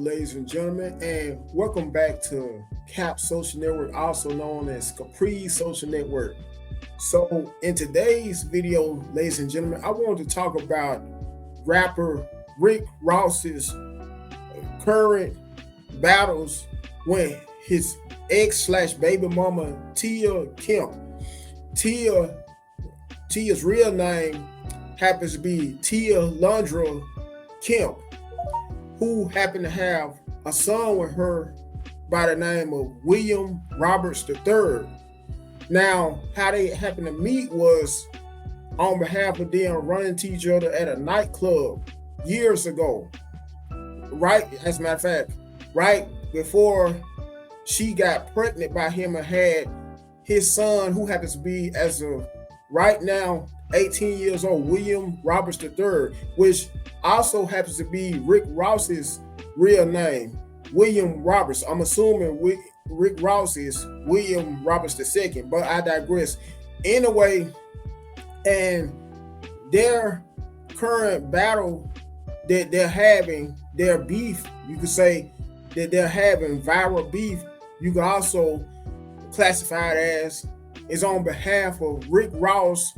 ladies and gentlemen, and welcome back to CAP Social Network, also known as Capri Social Network. So, in today's video, ladies and gentlemen, I want to talk about rapper Rick Ross's current battles when his ex slash baby mama Tia Kemp. Tia Tia's real name happens to be Tia Lundra Kemp, who happened to have a son with her by the name of William Roberts III. Now, how they happened to meet was on behalf of them running into each other at a nightclub years ago. Right, as a matter of fact, right before she got pregnant by him and had his son, who happens to be, as of right now, 18 years old, William Roberts III, which also happens to be Rick Ross's real name, William Roberts. I'm assuming Rick Ross is William Roberts II, but I digress. Anyway, and their current battle that they're having, their beef, you could say that they're having viral beef. You could also classify it as is on behalf of Rick Ross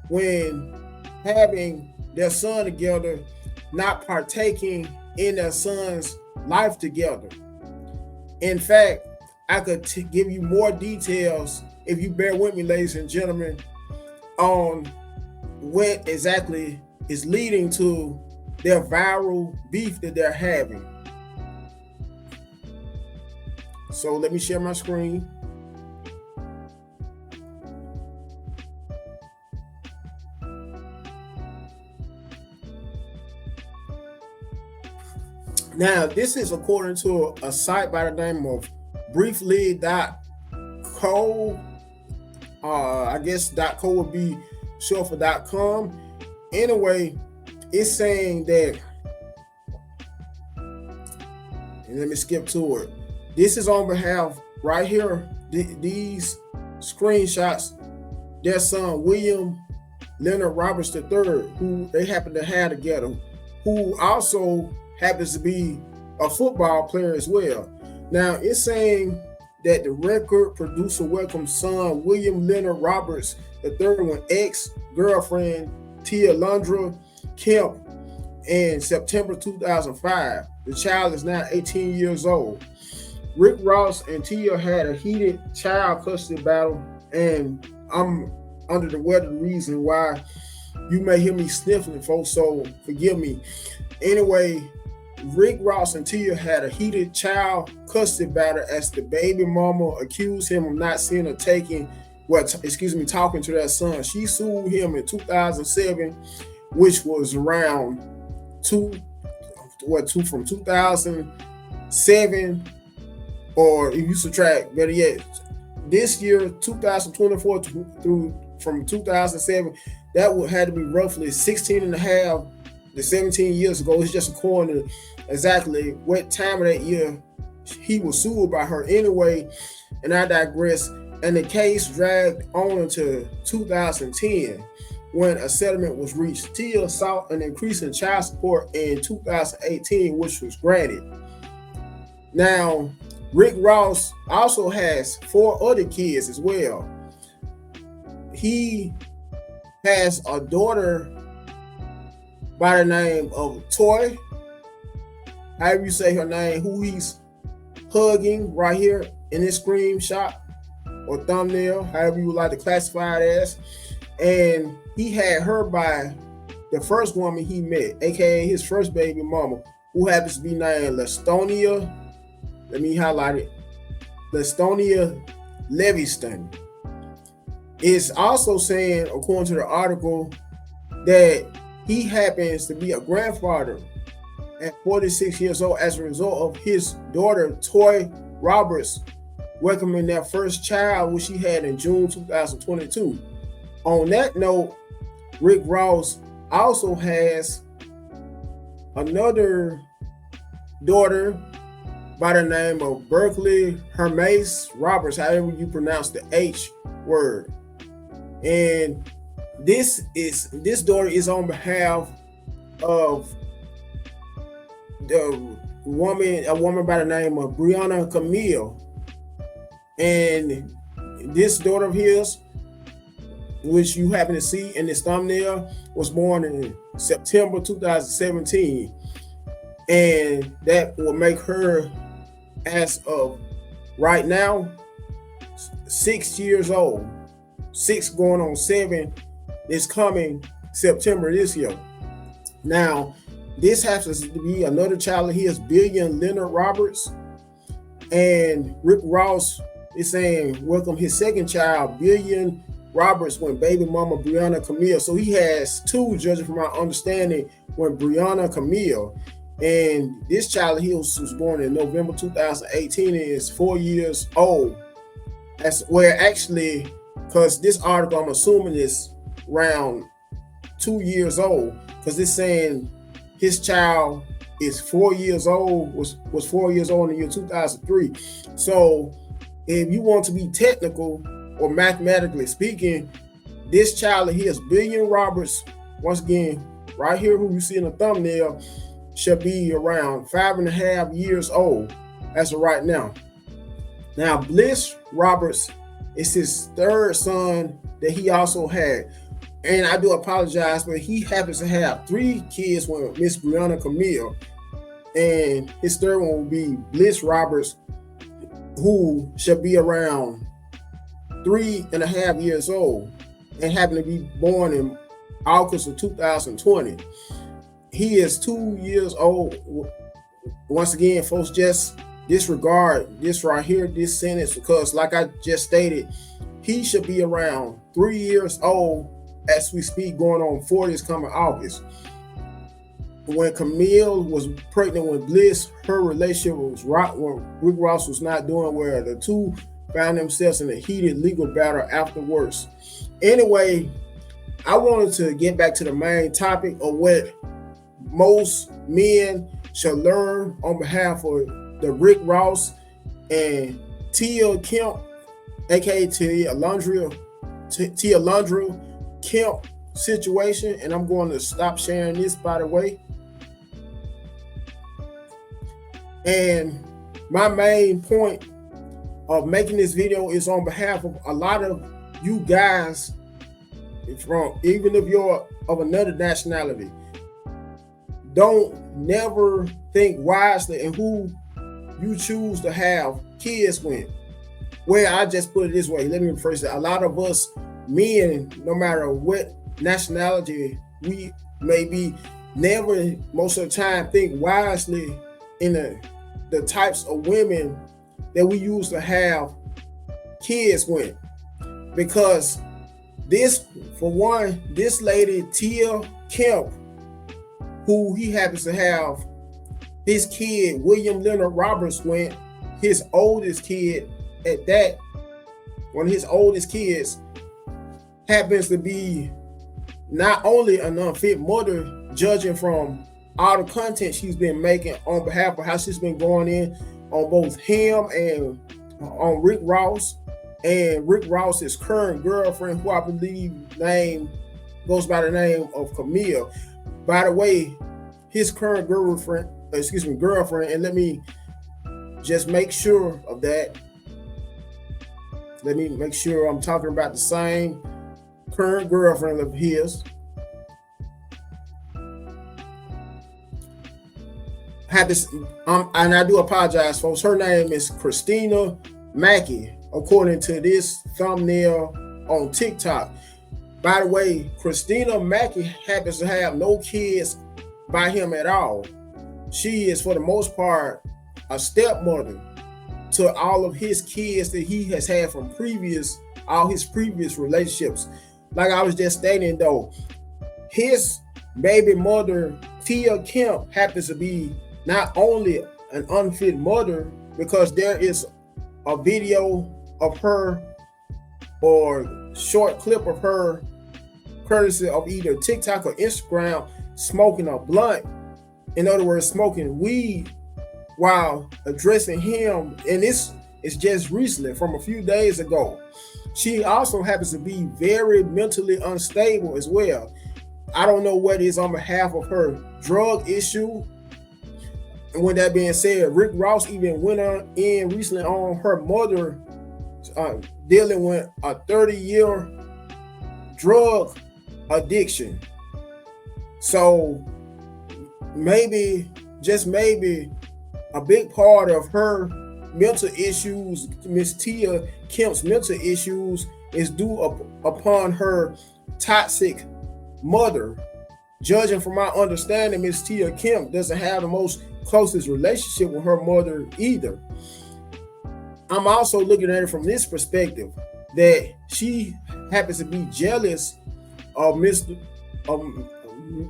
when having their son together, not partaking in their son's life together. In fact, I could give you more details if you bear with me, ladies and gentlemen, on what exactly is leading to their viral beef that they're having. So let me share my screen. Now, this is according to a site by the name of briefly.co. I guess .co would be short for .com. Anyway, it's saying that, and let me skip to it. This is on behalf, right here, these screenshots, their son, William Leonard Roberts III, who they happen to have together, who also happens to be a football player as well. Now, it's saying that the record producer welcomed son William Leonard Roberts III with ex-girlfriend Tia Lundra Kemp in September 2005. The child is now 18 years old. Rick Ross and Tia had a heated child custody battle, and I'm under the weather, the reason why you may hear me sniffling, folks, so forgive me. Anyway, Rick Ross and Tia had a heated child custody battle as the baby mama accused him of not seeing or talking to their son. She sued him in 2007, which was around from 2007, or if you subtract, better yet, this year, 2024 through from 2007, that would have to be roughly 16 and a half to 17 years ago. It's just according to exactly what time of that year he was sued by her. Anyway, and I digress. And the case dragged on into 2010 when a settlement was reached. Tia sought an increase in child support in 2018, which was granted. Now, Rick Ross also has 4 other kids as well. He has a daughter by the name of Toy, however you say her name, who he's hugging right here in this screenshot or thumbnail, however you would like to classify it as. And he had her by the first woman he met, aka his first baby mama, who happens to be named Lastonia. Let me highlight it. Lastonia Leviston. It's also saying, according to the article, that he happens to be a grandfather at 46 years old as a result of his daughter, Toy Roberts, welcoming their first child, which he had in June 2022. On that note, Rick Ross also has another daughter by the name of Berkeley Hermes Roberts, however you pronounce the H word. And this daughter is on behalf of the a woman by the name of Brianna Camille. And this daughter of his, which you happen to see in this thumbnail, was born in September 2017. And that will make her, as of right now, 6 years old. 6 going on 7 this coming September this year. Now, this happens to be another child of his, Billion Leonard Roberts. And Rick Ross is saying, welcome his second child, Billion Roberts, when baby mama Brianna Camille. So he has 2, judging from my understanding, when Brianna Camille. And this child of his was born in November 2018 and is 4 years old. That's where actually, because this article I'm assuming is around 2 years old, because it's saying his child is 4 years old, was 4 years old in the year 2003. So if you want to be technical or mathematically speaking, this child of his, Billion Roberts, once again, right here, who you see in the thumbnail, should be around 5.5 years old as of right now. Now, Bliss Roberts is his 3rd son that he also had. And I do apologize, but he happens to have 3 kids with Miss Brianna Camille. And his 3rd one will be Bliss Roberts, who should be around 3.5 years old and happened to be born in August of 2020. He is 2 years old. Once again, folks, just disregard this right here, this sentence, because like I just stated, he should be around 3 years old as we speak, going on 4 this coming August. When Camille was pregnant with Bliss, her relationship was right when Rick Ross was not doing well. The 2 found themselves in a heated legal battle afterwards. Anyway, I wanted to get back to the main topic of what most men should learn on behalf of the Rick Ross and Tia Kemp, aka Tia Landria Kemp situation. And I'm going to stop sharing this, by the way. And my main point of making this video is on behalf of a lot of you guys, even if you're of another nationality. Don't never think wisely in who you choose to have kids with. Well, I just put it this way. Let me rephrase that. A lot of us men, no matter what nationality we may be, never most of the time think wisely in the types of women that we used to have kids with. Because this, for one, this lady, Tia Kemp, who he happens to have his kid, William Leonard Roberts, with, his oldest kid at that, one of his oldest kids, happens to be not only an unfit mother, judging from all the content she's been making on behalf of how she's been going in on both him and on Rick Ross, and Rick Ross's current girlfriend, who I believe goes by the name of Camille. By the way, his current girlfriend, and let me just make sure of that. Let me make sure I'm talking about the same current girlfriend of his. And I do apologize, folks. Her name is Christina Mackey, according to this thumbnail on TikTok. By the way, Christina Mackey happens to have no kids by him at all. She is, for the most part, a stepmother to all of his kids that he has had from all his previous relationships. Like I was just stating, though, his baby mother, Tia Kemp, happens to be not only an unfit mother, because there is a video of her or short clip of her, courtesy of either TikTok or Instagram, smoking a blunt. In other words, smoking weed while addressing him. And this is just recently, from a few days ago. She also happens to be very mentally unstable as well. I don't know what is on behalf of her drug issue. And with that being said, Rick Ross even went on in recently on her mother dealing with a 30-year drug addiction. So maybe, just maybe, a big part of her mental issues, Miss Tia Kemp's mental issues, is due upon her toxic mother. Judging from my understanding, Miss Tia Kemp doesn't have the most closest relationship with her mother either. I'm also looking at it from this perspective, that she happens to be jealous of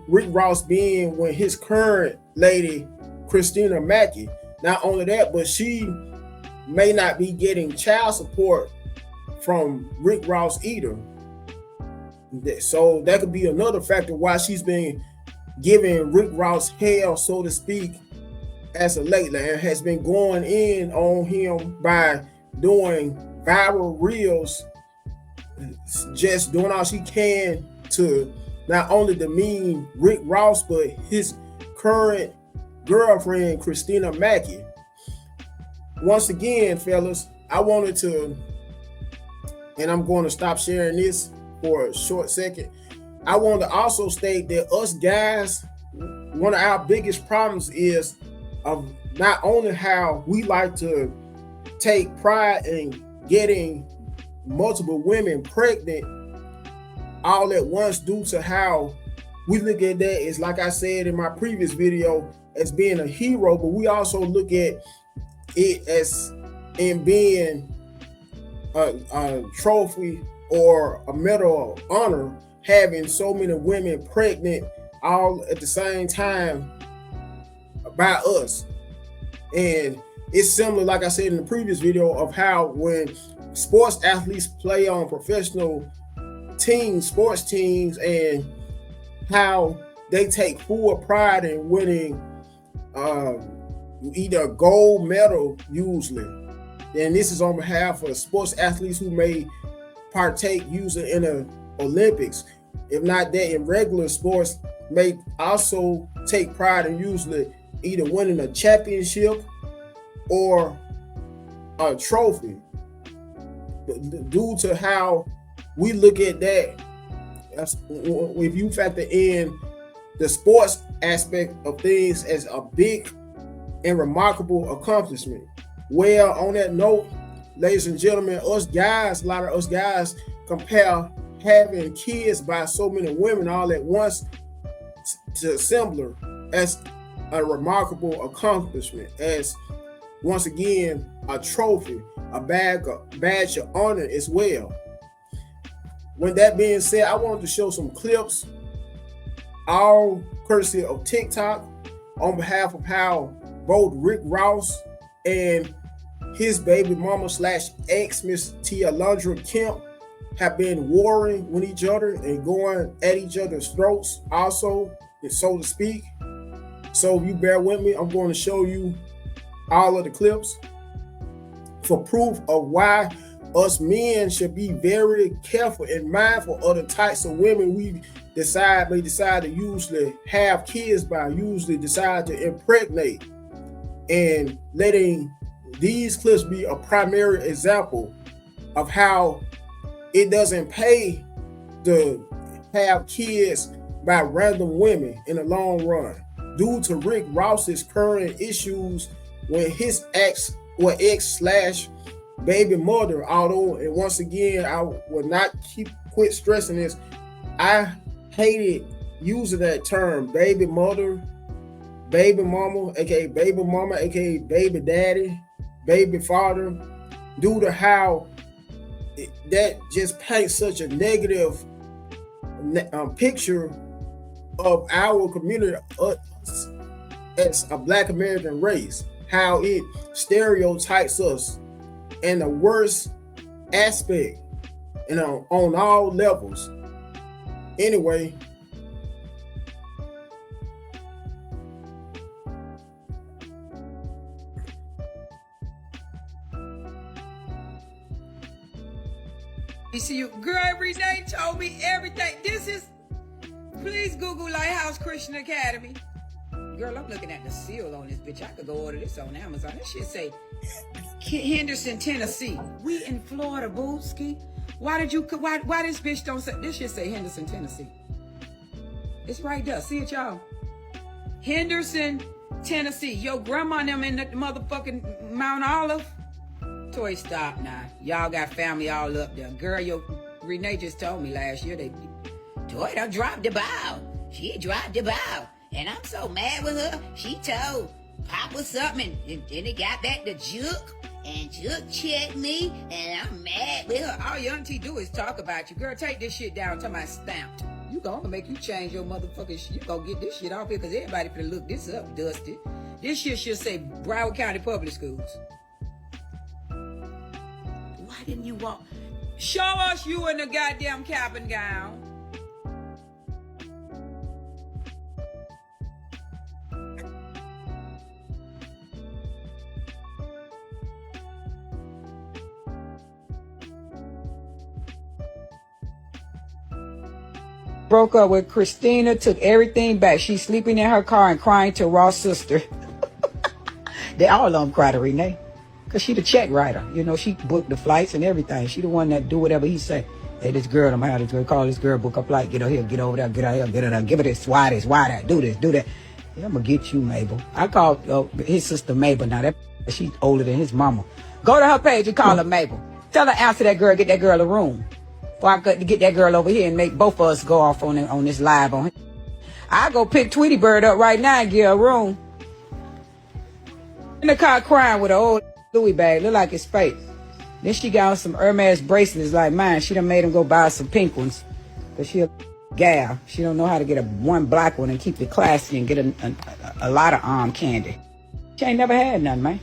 Rick Ross being with his current lady, Christina Mackey. Not only that, but she may not be getting child support from Rick Ross either. So that could be another factor why she's been giving Rick Ross hell, so to speak, as of lately, and has been going in on him by doing viral reels, just doing all she can to not only demean Rick Ross, but his current girlfriend, Christina Mackey. Once again, fellas, I wanted to, and I'm going to stop sharing this for a short second. I want to also state that us guys, one of our biggest problems is of not only how we like to take pride in getting multiple women pregnant all at once, due to how we look at that is, like I said in my previous video, as being a hero, but we also look at it as in being a trophy or a medal of honor, having so many women pregnant all at the same time by us. And it's similar, like I said in the previous video, of how when sports athletes play on professional teams, sports teams, and how they take full pride in winning either a gold medal usually. And this is on behalf of sports athletes who may partake usually in the Olympics. If not that, in regular sports, may also take pride in usually either winning a championship or a trophy. Due to how we look at that, if you factor in the sports aspect of things as a big and remarkable accomplishment. Well, on that note, ladies and gentlemen, us guys, a lot of us guys compare having kids by so many women all at once to similar as a remarkable accomplishment, as once again a trophy, a badge of honor as well. With that being said, I wanted to show some clips, all courtesy of TikTok, on behalf of how both Rick Ross and his baby mama / ex, Miss Tialondra Kemp, have been warring with each other and going at each other's throats also, so to speak. So if you bear with me, I'm going to show you all of the clips for proof of why us men should be very careful and mindful of the types of women we may decide to usually have kids by, usually decide to impregnate, and letting these clips be a primary example of how it doesn't pay to have kids by random women in the long run, due to Rick Ross's current issues with his ex / baby mother. Although, and once again, I will not quit stressing this, I hated using that term, baby mother, baby mama, aka baby mama, aka baby daddy, baby father, due to how that just paints such a negative picture of our community, us as a Black American race, how it stereotypes us in the worst aspect, you know, on all levels. Anyway, you see, girl, Renee told me everything. This is, please Google Lighthouse Christian Academy. Girl, I'm looking at the seal on this bitch. I could go order this on Amazon. This shit say Henderson, Tennessee. We in Florida, Booski. Why this bitch don't say, this shit say Henderson, Tennessee. It's right there. See it, y'all? Henderson, Tennessee. Your grandma and them in the motherfucking Mount Olive. Toy, stop now. Y'all got family all up there. Girl, Renee just told me last year Toy done dropped the ball. She dropped the ball. And I'm so mad with her. She told Papa something, and then it got back to Juke, and Juke checked me, and I'm mad with her. All your auntie do is talk about you. Girl, take this shit down to my stamped. You gonna make you change your motherfucking shit. You gonna get this shit off here, because everybody finna look this up, Dusty. This shit should say Broward County Public Schools. Why didn't you walk? Show us you in the goddamn cap and gown. Broke up with Christina, took everything back. She's sleeping in her car and crying to Ross' sister. They all of them cry to Renee. Because she the check writer. You know, she booked the flights and everything. She the one that do whatever he say. Hey, this girl, I'm out. This girl, call this girl, book a flight. Get over here, get over there, get out here, get out there. Give her this, why that, do this, do that. Yeah, I'm going to get you, Mabel. I called his sister Mabel. Now, she's older than his mama. Go to her page and call her Mabel. Tell her, answer that girl, get that girl a room. Or I got to get that girl over here and make both of us go off on this live on. I go pick Tweety Bird up right now and give her a room. In the car crying with an old Louis bag, look like it's fake. Then she got on some Hermes bracelets like mine. She done made him go buy some pink ones. Cause she a gal. She don't know how to get one black one and keep it classy and get a lot of arm candy. She ain't never had none, man.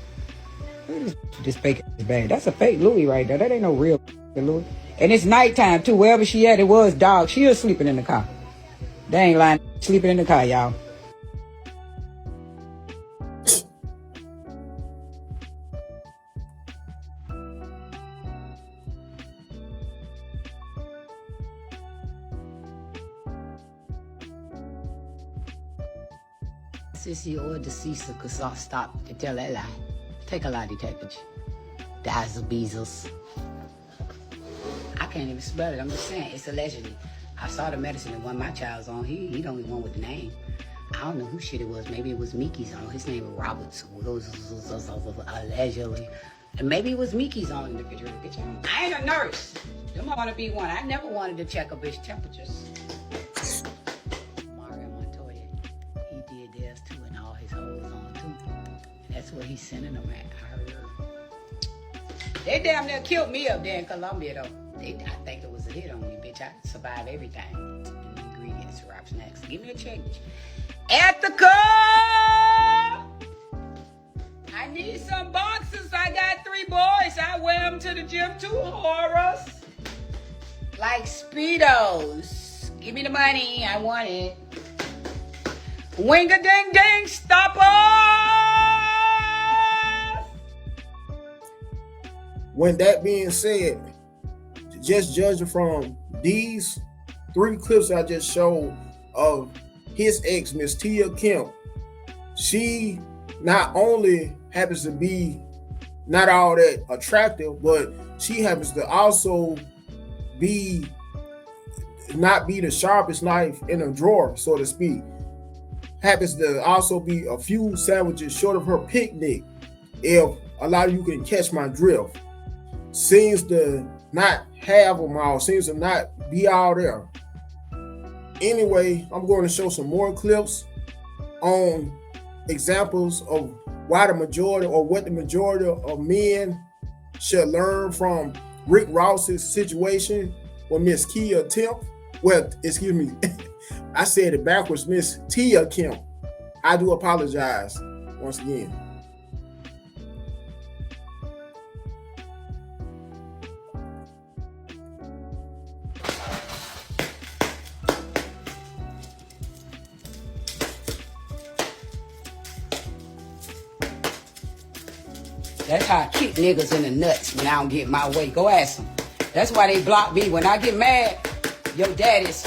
Look at this fake bag. That's a fake Louis right there. That ain't no real Louis. And it's nighttime too. Wherever she at, it was dark. She was sleeping in the car. They ain't lying. Sleeping in the car, y'all. Sissy or deceased could stop to tell that lie. Take a lie detector. Dazzle Bezos. I can't even spell it. I'm just saying, it's allegedly. I saw the medicine that one my child's on. He the only one with the name. I don't know who shit it was. Maybe it was Mickey's on. His name was Roberts. Allegedly. And maybe it was Mickey's on the refrigerator. I ain't a nurse. Them want to be one. I never wanted to check a bitch temperatures. Mario Montoya, he did theirs too, and all his hoes on too. That's where he's sending them at. I heard. They damn near killed me up there in Colombia though. I think it was a hit on me, bitch. I survive everything. And the ingredients, Rob's next. Give me a change. Ethical! I need some boxes. I got 3 boys. I wear them to the gym too, horrors. Like Speedos. Give me the money. I want it. Wing-a-ding-ding, stop us! When that being said, just judging from these 3 clips I just showed of his ex, Miss Tia Kemp, she not only happens to be not all that attractive, but she happens to also not be the sharpest knife in a drawer, so to speak. Happens to also be a few sandwiches short of her picnic, if a lot of you can catch my drift. Seems to not have them all, seems to not be all there. Anyway, I'm going to show some more clips on examples of why the majority, or what the majority of men should learn from Rick Ross's situation with Miss Kia Kemp. Well, excuse me, I said it backwards, Miss Tia Kemp. I do apologize once again. That's how I kick niggas in the nuts when I don't get my way. Go ask them. That's why they block me. When I get mad, your daddies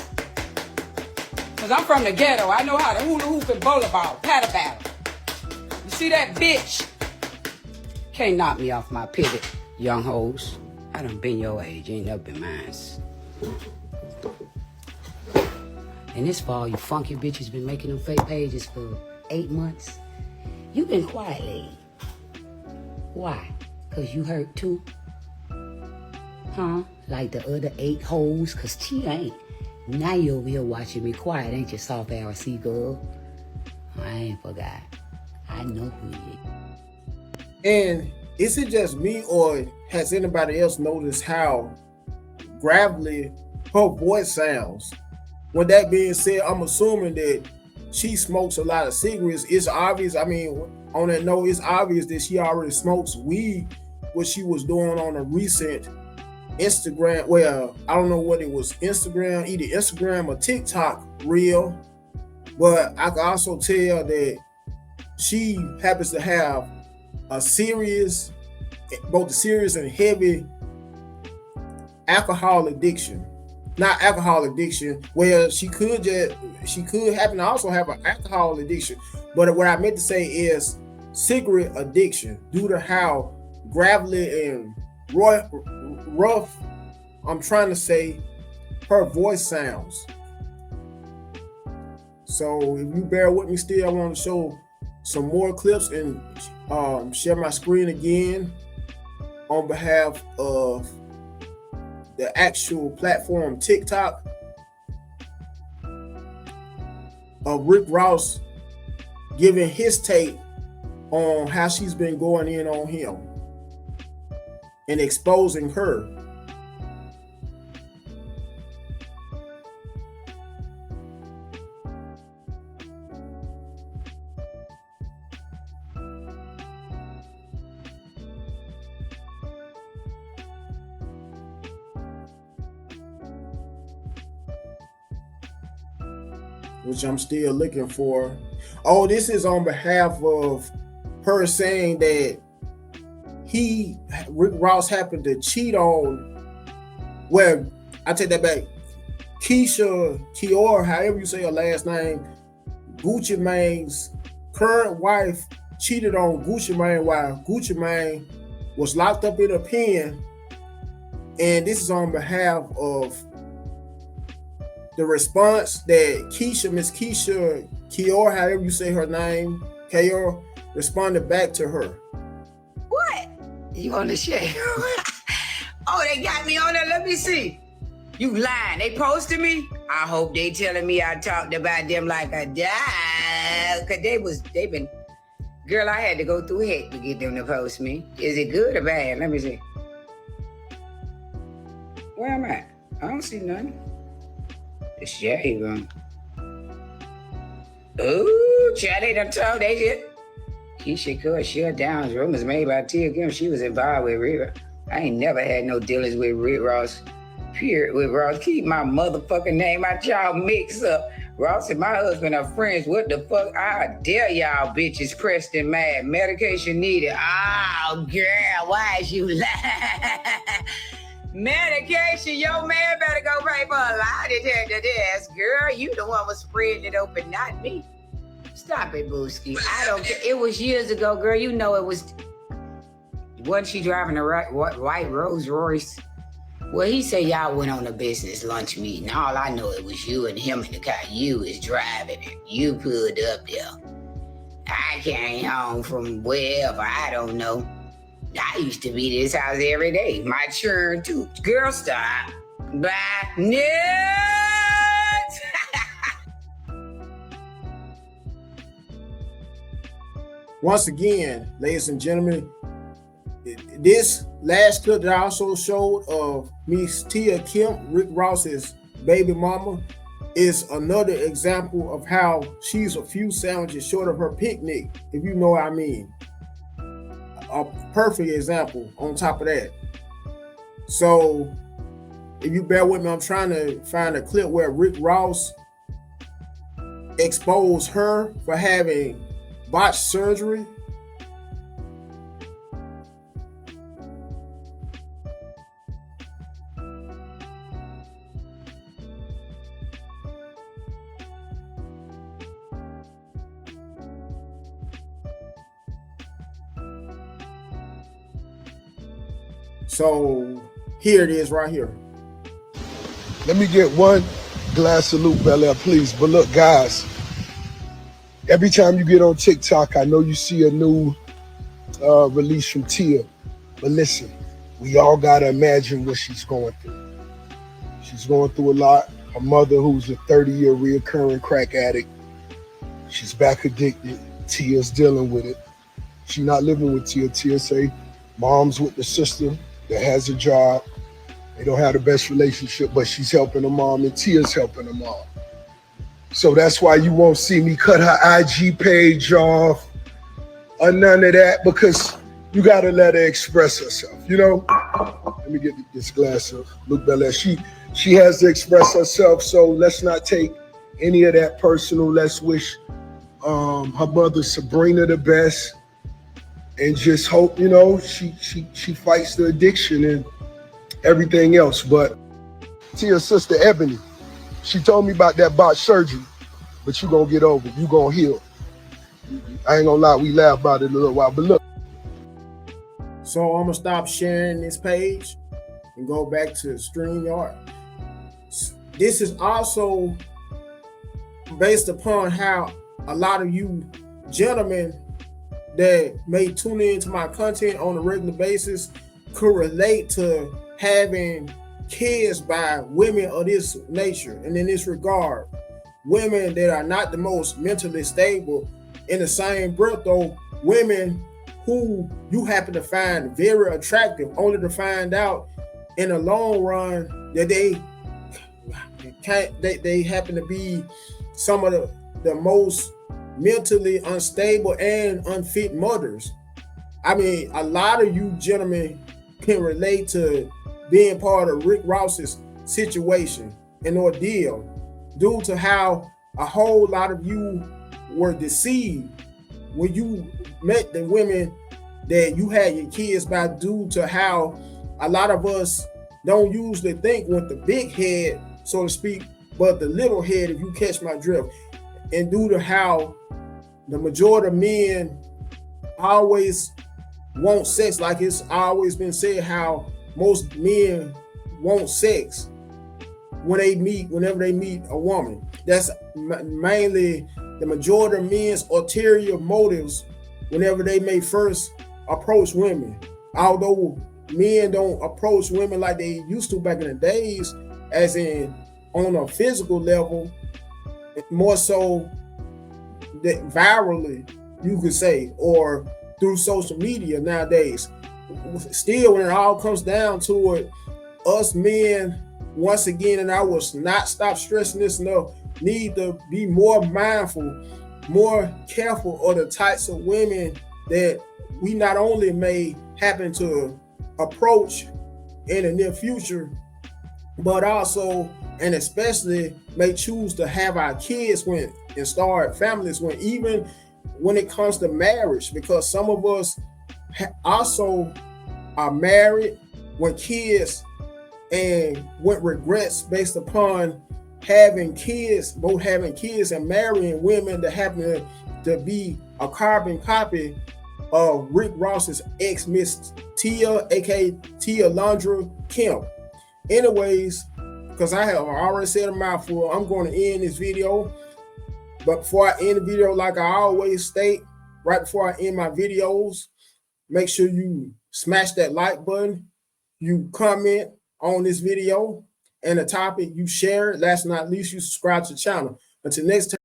Cause I'm from the ghetto. I know how to hula hoop and bowling ball, paddle battle. You see that bitch? Can't knock me off my pivot, young hoes. I done been your age, ain't never been mine. And this fall, you funky bitches been making them fake pages for 8 months. You been quiet lately. Why? Cause you hurt too? Huh? Like the other 8 hoes? Cause she ain't. Now you over here watching me quiet, ain't you, soft RC girl? I ain't forgot. I know who you is. And is it just me, or has anybody else noticed how gravelly her voice sounds? With that being said, I'm assuming that she smokes a lot of cigarettes. It's obvious. I mean, on that note, it's obvious that she already smokes weed. What she was doing on a recent Instagram, well, I don't know what it was, Instagram, either Instagram or TikTok reel, but I can also tell that she happens to have a serious, both serious and heavy alcohol addiction. Not alcohol addiction, where she could happen to also have an alcohol addiction. But what I meant to say is cigarette addiction, due to how gravelly and rough, I'm trying to say, her voice sounds. So if you bear with me still, I want to show some more clips and share my screen again on behalf of the actual platform TikTok of Rick Ross giving his take on how she's been going in on him and exposing her. Which I'm still looking for. Oh, this is on behalf of her saying that Rick Ross happened to cheat on, well, I take that back, Kiora, however you say her last name, Gucci Mane's current wife cheated on Gucci Mane while Gucci Mane was locked up in a pen. And this is on behalf of the response that Miss Kiora, however you say her name, Kiora, responded back to her. What? You on the share? Oh, they got me on there. Let me see. You lying. They posted me? I hope they telling me I talked about them like a dog. Cause they been, girl, I had to go through heck to get them to post me. Is it good or bad? Let me see. Where am I? I don't see nothing. The shade room. Ooh, child, they done told they did. Keisha Court shut down rumors made by Tia Kim. She was involved with Rick. I ain't never had no dealings with Rick Ross. Period with Ross. Keep my motherfucking name out y'all mix up. Ross and my husband are friends. What the fuck? I dare y'all bitches pressed and mad. Medication needed. Oh, girl, why is you lying? Medication, your man better go pay for a lie detector test. Girl, you the one was spreading it open, not me. Stop it, Booski. I don't care. It was years ago, girl. You know it was. Wasn't she driving a white Rolls Royce? Well, he said y'all went on a business lunch meeting. All I know, it was you and him in the car. You was driving it. You pulled up there. I came home from wherever, I don't know. I used to be this house every day. My churn too. Girl, stop. Bye. Next. Once again, ladies and gentlemen, this last clip that I also showed of Miss Tia Kim, Rick Ross's baby mama, is another example of how she's a few sandwiches short of her picnic, if you know what I mean. A perfect example on top of that. So if you bear with me, I'm trying to find a clip where Rick Ross exposed her for having botched surgery. So here it is right here. Let me get one glass of Luke Belaire, please. But look, guys, every time you get on TikTok, I know you see a new release from Tia. But listen, we all got to imagine what she's going through. She's going through a lot. Her mother, who's a 30-year reoccurring crack addict, she's back addicted. Tia's dealing with it. She's not living with Tia. Tia say mom's with the sister that has a job. They don't have the best relationship, but she's helping her mom and Tia's helping her mom. So that's why you won't see me cut her IG page off or none of that, because you got to let her express herself, you know? Let me get this glass of Luke Belaire. She has to express herself, so let's not take any of that personal. Let's wish her mother Sabrina the best and just hope, you know, she fights the addiction and everything else. But Tia's sister Ebony, she told me about that botched surgery, but you gonna get over it. You gonna heal. I ain't gonna lie, we laugh about it a little while, but look. So I'm gonna stop sharing this page and go back to StreamYard. This is also based upon how a lot of you gentlemen that may tune into my content on a regular basis could relate to having kids by women of this nature. And in this regard, women that are not the most mentally stable. In the same breath though, women who you happen to find very attractive, only to find out in the long run that they happen to be some of the most mentally unstable and unfit mothers. I mean, a lot of you gentlemen can relate to being part of Rick Ross's situation and ordeal due to how a whole lot of you were deceived when you met the women that you had your kids by, due to how a lot of us don't usually think with the big head, so to speak, but the little head, if you catch my drift. And due to how the majority of men always want sex, like it's always been said, how most men want sex whenever they meet a woman. That's mainly the majority of men's ulterior motives whenever they may first approach women. Although men don't approach women like they used to back in the days, as in on a physical level, more so that virally, you could say, or through social media nowadays. Still, when it all comes down to it, us men, once again, and I will not stop stressing this enough, need to be more mindful, more careful of the types of women that we not only may happen to approach in the near future, but also and especially may choose to have our kids when and start families when, even when it comes to marriage, because some of us also are married with kids and with regrets based upon having kids, both having kids and marrying women that happen to be a carbon copy of Rick Ross's ex-miss Tia, aka Tia Landra Kemp. Anyways, because I have already said a mouthful, I'm going to end this video. But before I end the video, like I always state, right before I end my videos, make sure you smash that like button, you comment on this video and the topic, you share it. Last but not least, you subscribe to the channel. Until next time.